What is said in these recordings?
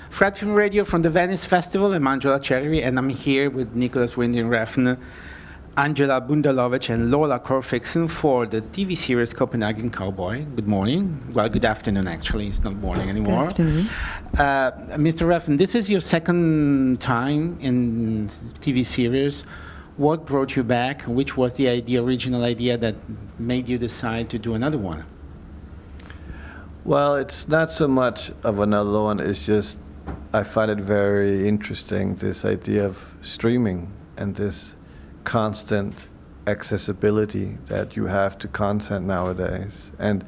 Fred Film Radio from the Venice Festival. I'm Angelo Acerbi, and I'm here with Nicolas Winding Refn, Angela Bundalovic, and Lola Corfixen for the TV series Copenhagen Cowboy. Good morning. Well, good afternoon, actually. It's not morning anymore. Good afternoon. Mr. Refn, this is your second time in TV series. What brought you back? Which was the original idea that made you decide to do another one? Well, it's not so much of another one. It's just I find it very interesting, this idea of streaming and this constant accessibility that you have to content nowadays. And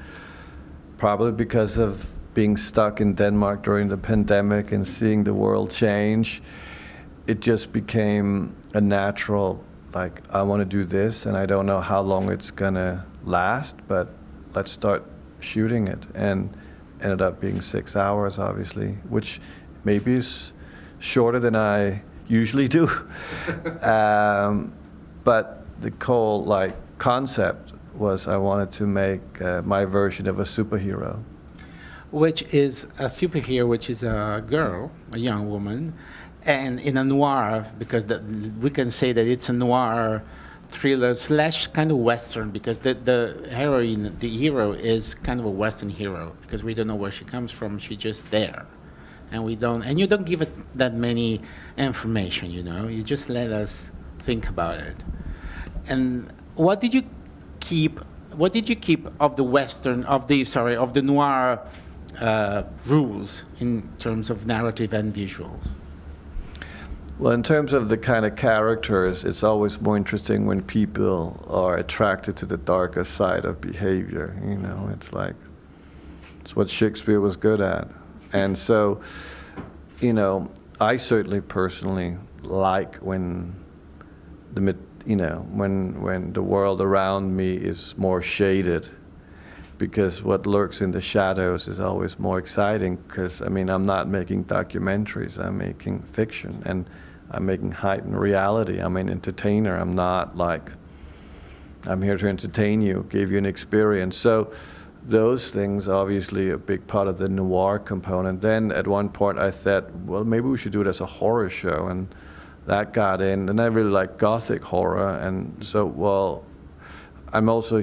probably because of being stuck in Denmark during the pandemic and seeing the world change, it just became a natural, like, I want to do this and I don't know how long it's gonna last, but let's start shooting it. And ended up being 6 hours, obviously, which maybe is shorter than I usually do. But the whole concept was I wanted to make my version of a superhero. Which is a superhero, which is a girl, a young woman, and in a noir, because we can say that it's a noir thriller / kind of Western, because the heroine, the hero, is kind of a Western hero, because we don't know where she comes from. She's just there. And you don't give us that many information, you know. You just let us think about it. And what did you keep of the Western, of the noir rules in terms of narrative and visuals? Well, in terms of the kind of characters, it's always more interesting when people are attracted to the darker side of behavior. You know, it's what Shakespeare was good at. And so, you know, I certainly personally like when the world around me is more shaded, because what lurks in the shadows is always more exciting. Because I mean, I'm not making documentaries; I'm making fiction, and I'm making heightened reality. I'm an entertainer. I'm not like, I'm here to entertain you, give you an experience. So those things obviously a big part of the noir component. Then at one point I thought, well, maybe we should do it as a horror show, and that got in. And I really like gothic horror, and so, well, I'm also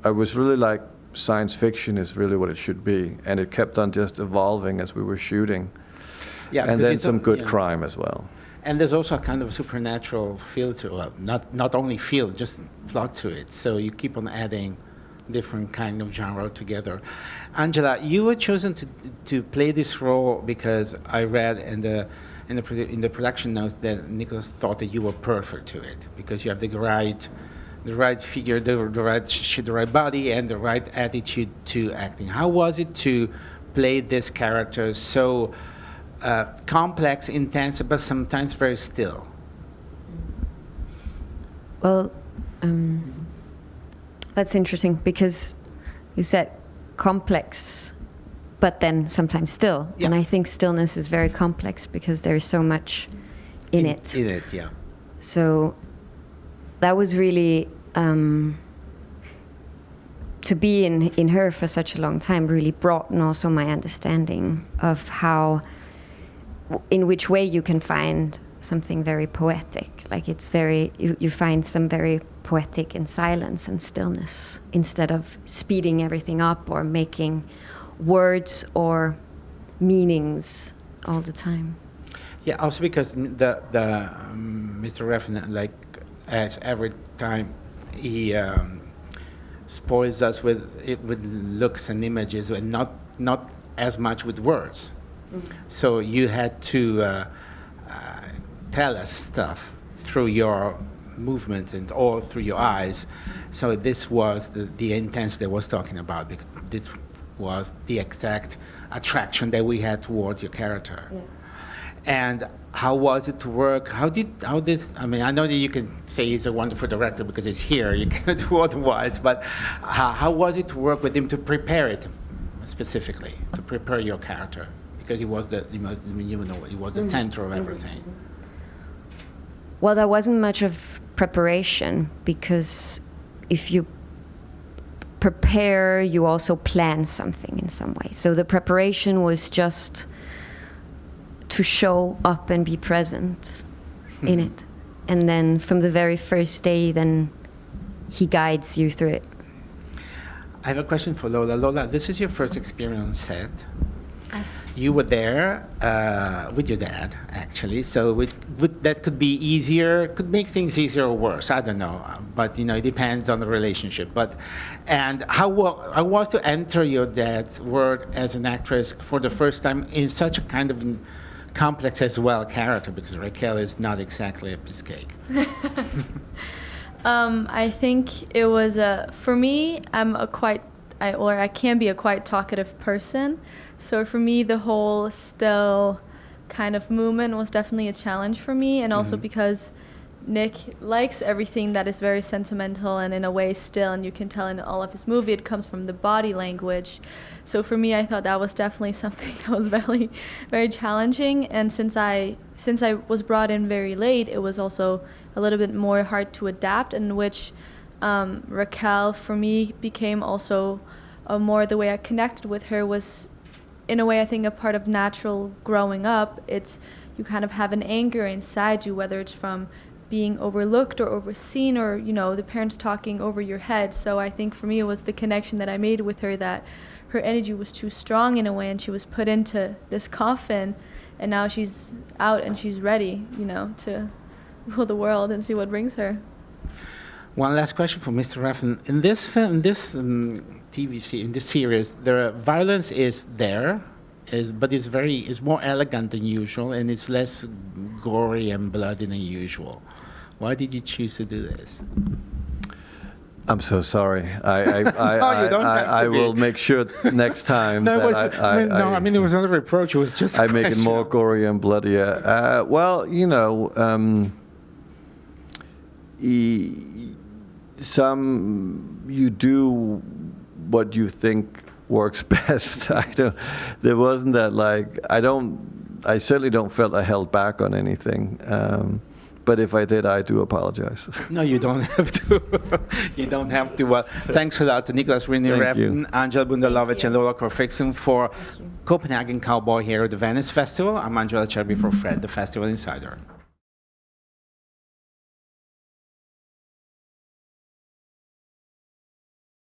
I was really like, science fiction is really what it should be, and it kept on just evolving as we were shooting. Yeah, and then some good crime as well. And there's also a kind of a supernatural feel to it, not only feel, just plot to it. So you keep on adding different kind of genre together. Angela, you were chosen to play this role because I read in the production notes that Nicolas thought that you were perfect to it, because you have the right figure, the right body, and the right attitude to acting. How was it to play this character so complex, intense, but sometimes very still? Well, that's interesting, because you said complex, but then sometimes still. Yeah. And I think stillness is very complex because there is so much in it. In it, yeah. So that was really, to be in her for such a long time really broadened also my understanding of in which way you can find something very poetic. Like it's you find some very poetic in silence and stillness, instead of speeding everything up or making words or meanings all the time. Yeah, also because the Mr. Refn, as every time he spoils us with looks and images, and not as much with words. Mm-hmm. So you had to tell us stuff through your movement and all through your eyes. So this was the intensity I was talking about, because this was the exact attraction that we had towards your character. Yeah. And how was it to work? I mean, I know that you can say he's a wonderful director because he's here, you can't do otherwise, but how was it to work with him to prepare it specifically, to prepare your character? Because he was he was the center of everything. Well, there wasn't much of preparation, because if you prepare, you also plan something in some way. So the preparation was just to show up and be present in it. And then from the very first day, then he guides you through it. I have a question for Lola. Lola, this is your first experience on set. Yes. You were there with your dad, actually. So that could be easier, could make things easier or worse. I don't know, but it depends on the relationship. And how was to enter your dad's world as an actress for the first time in such a kind of complex as well character? Because Raquel is not exactly a piece of cake. I think it was for me. I can be a quite talkative person. So for me, the whole still kind of movement was definitely a challenge for me, and also because Nick likes everything that is very sentimental and in a way still, and you can tell in all of his movie it comes from the body language. So for me, I thought that was definitely something that was very, very challenging. And since I was brought in very late, it was also a little bit more hard to adapt, in which Raquel for me became also more the way I connected with her was, in a way, I think a part of natural growing up. It's you kind of have an anger inside you, whether it's from being overlooked or overseen, or the parents talking over your head. So I think for me it was the connection that I made with her, that her energy was too strong in a way, and she was put into this coffin, and now she's out and she's ready, to rule the world and see what brings her. One last question for Mr. Refn. In this film, in this series, the violence is there, but it's more elegant than usual, and it's less gory and bloody than usual. Why did you choose to do this? I'm so sorry. You don't have to I be. will make sure next time No, that it was not a reproach. It was just. I make it more gory and bloodier. You do what you think works best. There wasn't that I certainly don't feel I held back on anything. But if I did, I do apologize. No, you don't have to. You don't have to. Well, thanks a lot to Nicolas Winding Refn, Angelo Bundalovic, and Lola Corfixen for Copenhagen Cowboy here at the Venice Festival. I'm Angelo Acerbi for Fred, the Festival Insider.